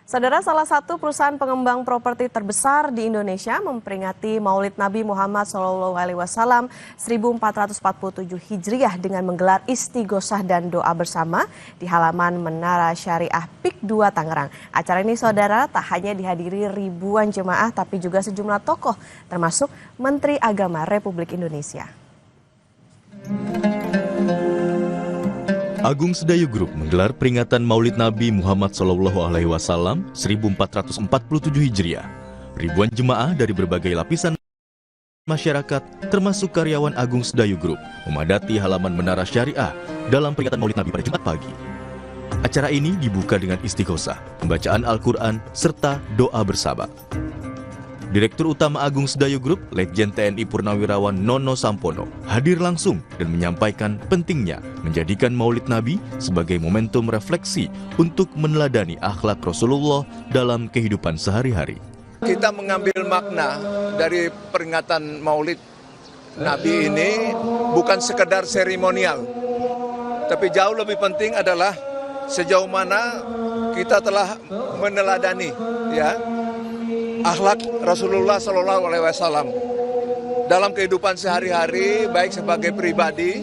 Saudara, salah satu perusahaan pengembang properti terbesar di Indonesia memperingati Maulid Nabi Muhammad SAW 1447 Hijriah dengan menggelar istighosah dan doa bersama di halaman Menara Syariah PIK 2 Tangerang. Acara ini, saudara, tak hanya dihadiri ribuan jemaah tapi juga sejumlah tokoh termasuk Menteri Agama Republik Indonesia. Agung Sedayu Group menggelar peringatan Maulid Nabi Muhammad SAW 1447 Hijriah. Ribuan jemaah dari berbagai lapisan masyarakat, termasuk karyawan Agung Sedayu Group, memadati halaman Menara Syariah dalam peringatan Maulid Nabi pada Jumat pagi. Acara ini dibuka dengan istighosah, pembacaan Al-Quran, serta doa bersama. Direktur Utama Agung Sedayu Group, Letjen TNI Purnawirawan Nono Sampono, hadir langsung dan menyampaikan pentingnya menjadikan Maulid Nabi sebagai momentum refleksi untuk meneladani akhlak Rasulullah dalam kehidupan sehari-hari. Kita mengambil makna dari peringatan Maulid Nabi ini bukan sekedar seremonial, tapi jauh lebih penting adalah sejauh mana kita telah meneladani akhlak Rasulullah SAW dalam kehidupan sehari-hari, baik sebagai pribadi,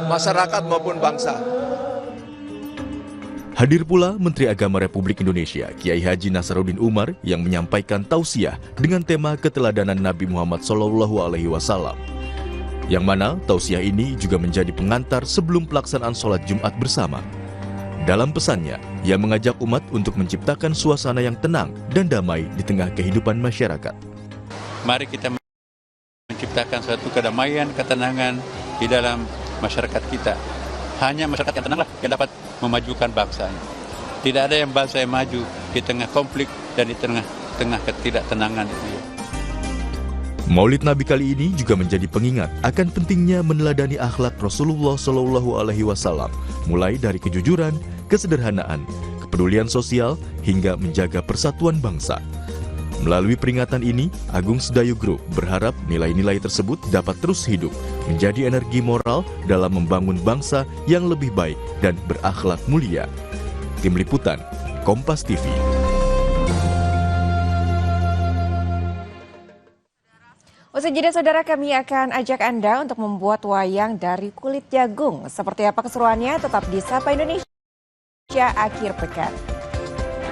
masyarakat maupun bangsa. Hadir pula Menteri Agama Republik Indonesia, Kiai Haji Nasaruddin Umar, yang menyampaikan tausiah dengan tema keteladanan Nabi Muhammad SAW. Yang mana tausiah ini juga menjadi pengantar sebelum pelaksanaan sholat Jumat bersama. Dalam pesannya, ia mengajak umat untuk menciptakan suasana yang tenang dan damai di tengah kehidupan masyarakat. Mari kita menciptakan suatu kedamaian, ketenangan di dalam masyarakat kita. Hanya masyarakat yang tenanglah yang dapat memajukan bangsanya. Tidak ada yang bangsa yang maju di tengah konflik dan di tengah ketidaktenangan itu. Maulid Nabi kali ini juga menjadi pengingat akan pentingnya meneladani akhlak Rasulullah SAW, mulai dari kejujuran, kesederhanaan, kepedulian sosial, hingga menjaga persatuan bangsa. Melalui peringatan ini, Agung Sedayu Group berharap nilai-nilai tersebut dapat terus hidup, menjadi energi moral dalam membangun bangsa yang lebih baik dan berakhlak mulia. Tim Liputan, Kompas TV. Usai jeda, saudara, kami akan ajak Anda untuk membuat wayang dari kulit jagung. Seperti apa keseruannya? Tetap di Sapa Indonesia akhir pekan.